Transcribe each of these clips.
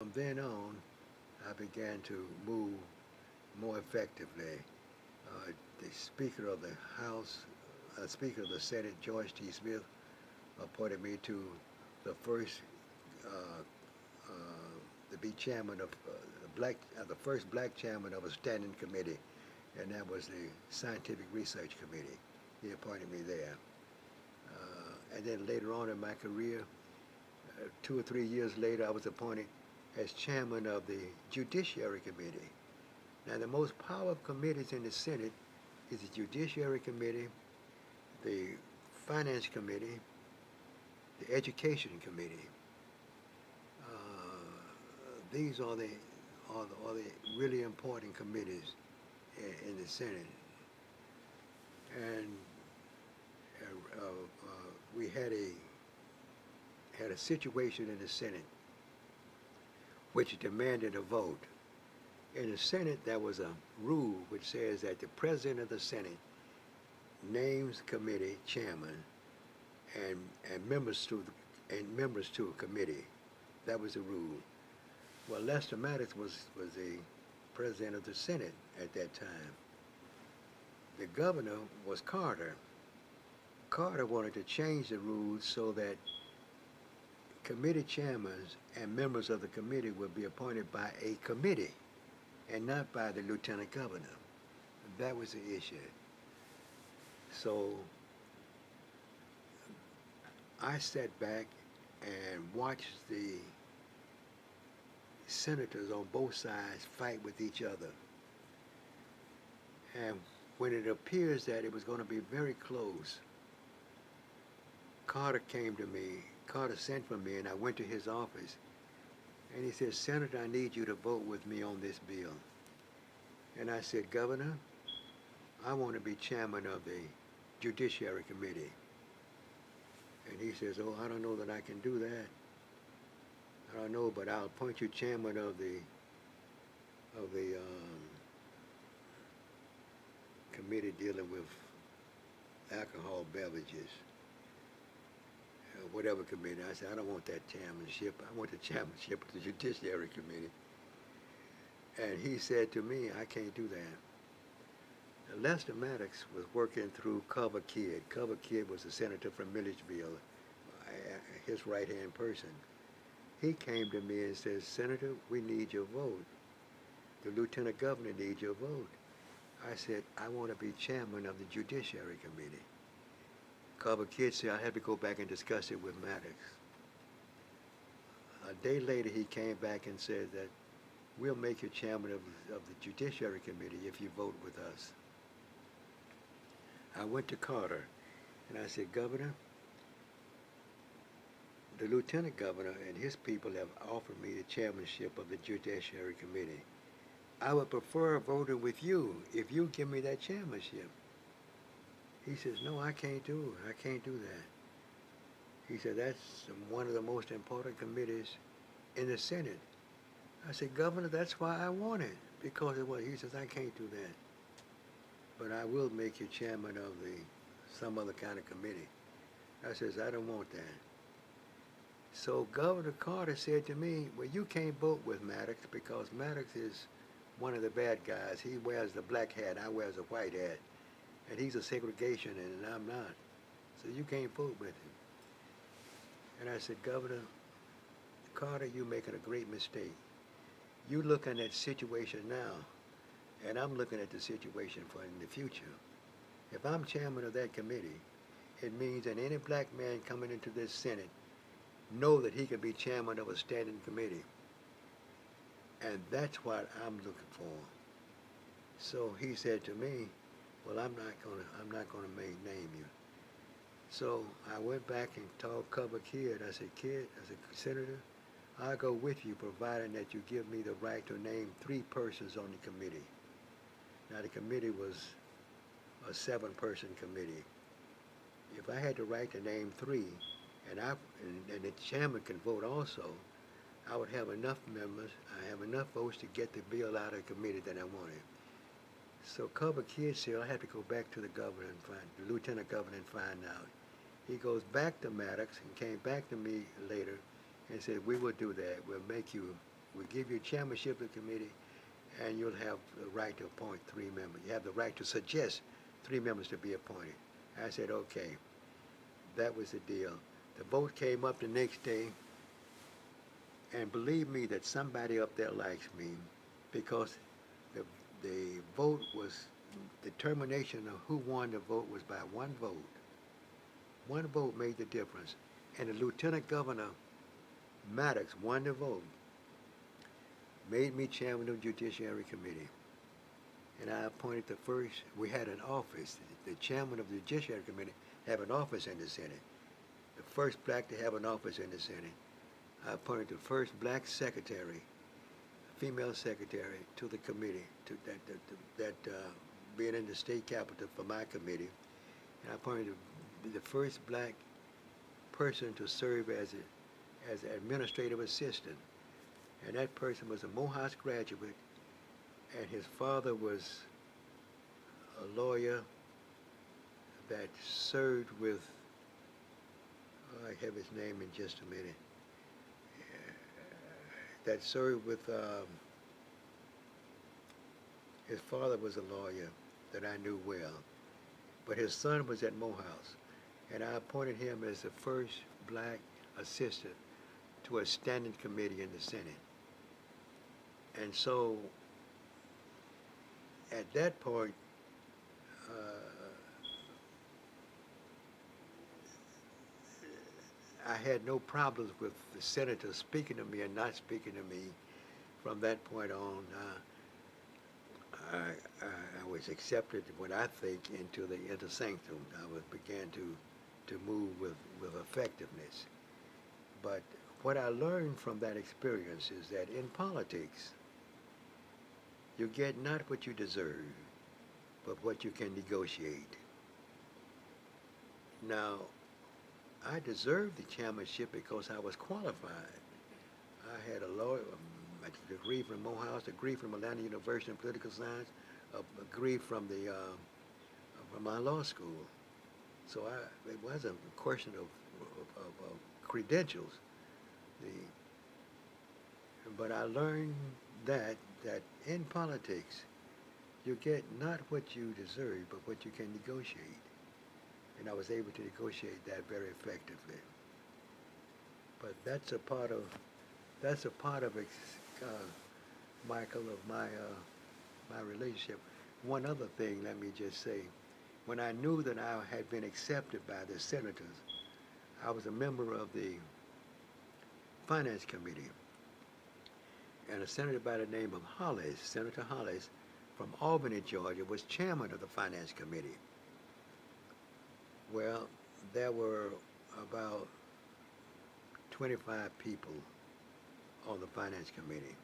From then on, I began to move more effectively. The Speaker of the House, Speaker of the Senate, George T. Smith, appointed me to the first uh, to be chairman of the first black chairman of a standing committee, and that was the Scientific Research Committee. He appointed me there. And then later on in my career, 2 or 3 years later, I was appointed as chairman of the Judiciary Committee. Now, the most powerful committees in the Senate is the Judiciary Committee, the Finance Committee, the Education Committee. These are the really important committees in the Senate. And we had a situation in the Senate which demanded a vote. In the Senate, there was a rule which says that the president of the Senate names committee chairman and, and members to members to a committee. That was the rule. Well, Lester Maddox was the president of the Senate at that time. The governor was Carter. Carter wanted to change the rules so that committee chairmen and members of the committee would be appointed by a committee and not by the lieutenant governor. That was the issue. So I sat back and watched the senators on both sides fight with each other. And when it appears that it was going to be very close, Carter came to me. Carter sent for me, and I went to his office. And he said, "Senator, I need you to vote with me on this bill." And I said, "Governor, I want to be chairman of the Judiciary Committee." And he says, "Oh, I don't know that I can do that. I don't know, but I'll appoint you chairman of the committee dealing with alcohol beverages, whatever committee." I said, "I don't want that chairmanship. I want the chairmanship of the Judiciary Committee." And he said to me, "I can't do that." Now, Lester Maddox was working through Cover Kid. Cover Kid was a senator from Milledgeville, his right-hand person. He came to me and said, "Senator, we need your vote. The lieutenant governor needs your vote." I said, "I want to be chairman of the Judiciary Committee." Cover Kid said, "I have to go back and discuss it with Maddox." A day later, he came back and said that we'll make you chairman of the Judiciary Committee if you vote with us. I went to Carter and I said, "Governor, the lieutenant governor and his people have offered me the chairmanship of the Judiciary Committee. I would prefer voting with you if you give me that chairmanship." He says, "No, I can't do it. I can't do that." He said, "That's one of the most important committees in the Senate." I said, "Governor, that's why I want it, because it was." He says, "I can't do that, but I will make you chairman of some other kind of committee." I says, "I don't want that." So Governor Carter said to me, "Well, you can't vote with Maddox because Maddox is one of the bad guys. He wears the black hat, I wears a white hat, and he's a segregationist and I'm not. So you can't vote with him." And I said, "Governor Carter, you're making a great mistake. You're looking at the situation now, and I'm looking at the situation for in the future. If I'm chairman of that committee, it means that any black man coming into this Senate know that he can be chairman of a standing committee. And that's what I'm looking for." So he said to me, "Well, I'm not gonna name you." So I went back and told Cover Kid. I said, "Senator, I'll go with you providing that you give me the right to name 3 persons on the committee." Now the committee was a 7-person committee. If I had the right to name 3, and the chairman can vote also, I would have enough members, I have enough votes to get the bill out of the committee that I wanted. So Cover Kid said, "I have to go back to the governor and find the lieutenant governor and find out." He goes back to Maddox and came back to me later and said, "We will do that. We'll make you We give you chairmanship of the committee, and you'll have the right to appoint 3 members. You have the right to suggest 3 members to be appointed. I said, okay. That was the deal. The vote came up the next day, and believe me that somebody up there likes me, because the vote was, determination of who won the vote was by 1 vote. 1 vote made the difference. And the Lieutenant Governor Maddox won the vote, made me chairman of the Judiciary Committee. And I appointed the first, we had an office. The chairman of the Judiciary Committee had an office in the Senate. The first black to have an office in the Senate. I appointed the first black secretary, female secretary, to the committee, to being in the state capitol for my committee. And I appointed the first black person to serve as an administrative assistant. And that person was a Morehouse graduate, and his father was a lawyer that served with, I have his name in just a minute, that served with, his father was a lawyer that I knew well, but his son was at Morehouse, and I appointed him as the first black assistant to a standing committee in the Senate. And so at that point, I had no problems with the senator speaking to me and not speaking to me. From that point on, I was accepted, what I think, into the inner sanctum. Began to move with effectiveness. But what I learned from that experience is that in politics, you get not what you deserve, but what you can negotiate. Now, I deserved the chairmanship because I was qualified. I had a lawyer, a degree from Morehouse, a degree from Atlanta University in political science, a degree from from my law school. So it wasn't a question of credentials. But I learned that in politics, you get not what you deserve, but what you can negotiate. And I was able to negotiate that very effectively. But that's a part of Michael, of my relationship. One other thing, let me just say, when I knew that I had been accepted by the senators, I was a member of the Finance Committee. And a senator by the name of Hollis, Senator Hollis, from Albany, Georgia, was chairman of the Finance Committee. Well, there were about 25 people on the Finance Committee.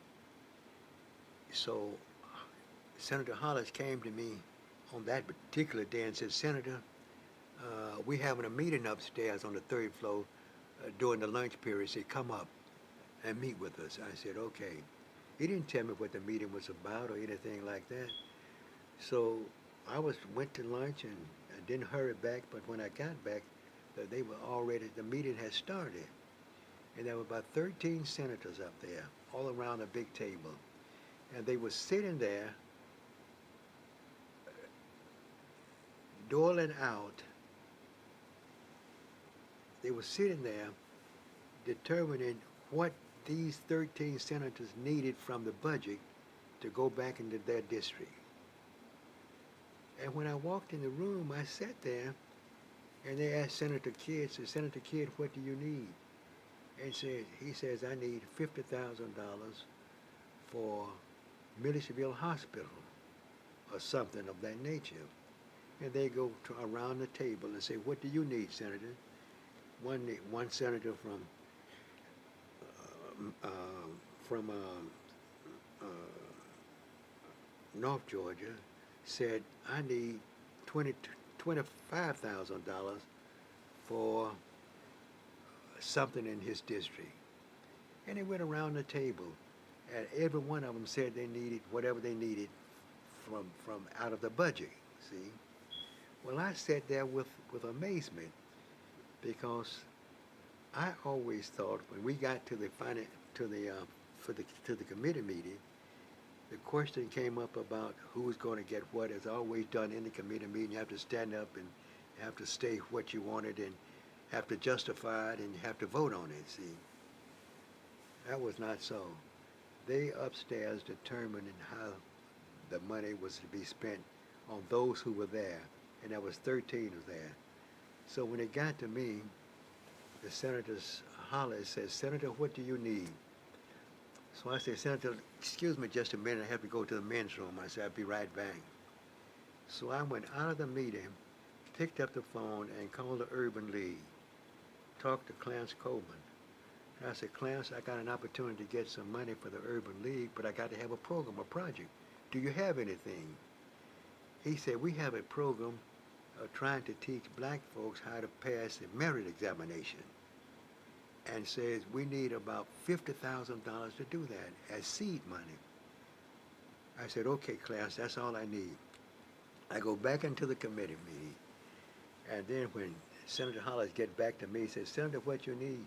So Senator Hollis came to me on that particular day and said, Senator, we're having a meeting upstairs on the 3rd floor during the lunch period. He said, come up and meet with us. I said, okay. He didn't tell me what the meeting was about or anything like that. So I went to lunch and I didn't hurry back, but when I got back, the meeting had started. And there were about 13 senators up there, all around a big table. And they were sitting there, doling out. They were sitting there determining what these 13 senators needed from the budget to go back into their district. And when I walked in the room, I sat there, and they asked Senator Kidd, said, Senator Kidd, what do you need? And he says, I need $50,000 for Milledgeville Hospital or something of that nature. And they go around the table and say, what do you need, Senator? One senator from North Georgia said, I need $25,000 for something in his district. And they went around the table, and every one of them said they needed whatever they needed from out of the budget, see? Well, I sat there with amazement, because I always thought when we got to the to the committee meeting, the question came up about who's going to get what. As always done in the committee meeting, you have to stand up and have to state what you wanted and have to justify it and you have to vote on it. See, that was not so. They upstairs determined how the money was to be spent on those who were there, and there was 13 of there. So when it got to me, the senators hollered and said, "Senator, what do you need?" So I said, "Senator, excuse me just a minute, I have to go to the men's room." I said, "I'll be right back." So I went out of the meeting, picked up the phone and called the Urban League, talked to Clarence Coleman. And I said, "Clarence, I got an opportunity to get some money for the Urban League, but I got to have a program, a project. Do you have anything?" He said, "We have a program trying to teach black folks how to pass the merit examination, and says we need about $50,000 to do that as seed money." I said, "Okay, Clarence, that's all I need." I go back into the committee meeting, and then when Senator Hollis get back to me, he says, "Senator, what you need?"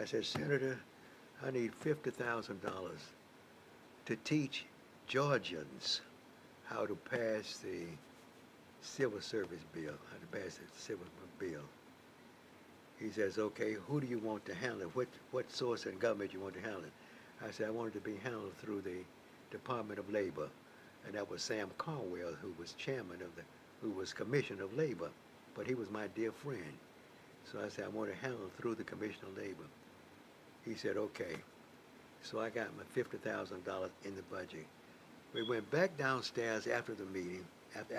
I said, "Senator, I need $50,000 to teach Georgians how to pass the civil service bill, how to pass the civil bill." He says, "Okay, who do you want to handle it? What source of government you want to handle it?" I said, "I want it to be handled through the Department of Labor." And that was Sam Caldwell, who was who was Commissioner of Labor, but he was my dear friend. So I said, "I want to handle it through the Commissioner of Labor." He said, "Okay." So I got my $50,000 in the budget. We went back downstairs after the meeting, after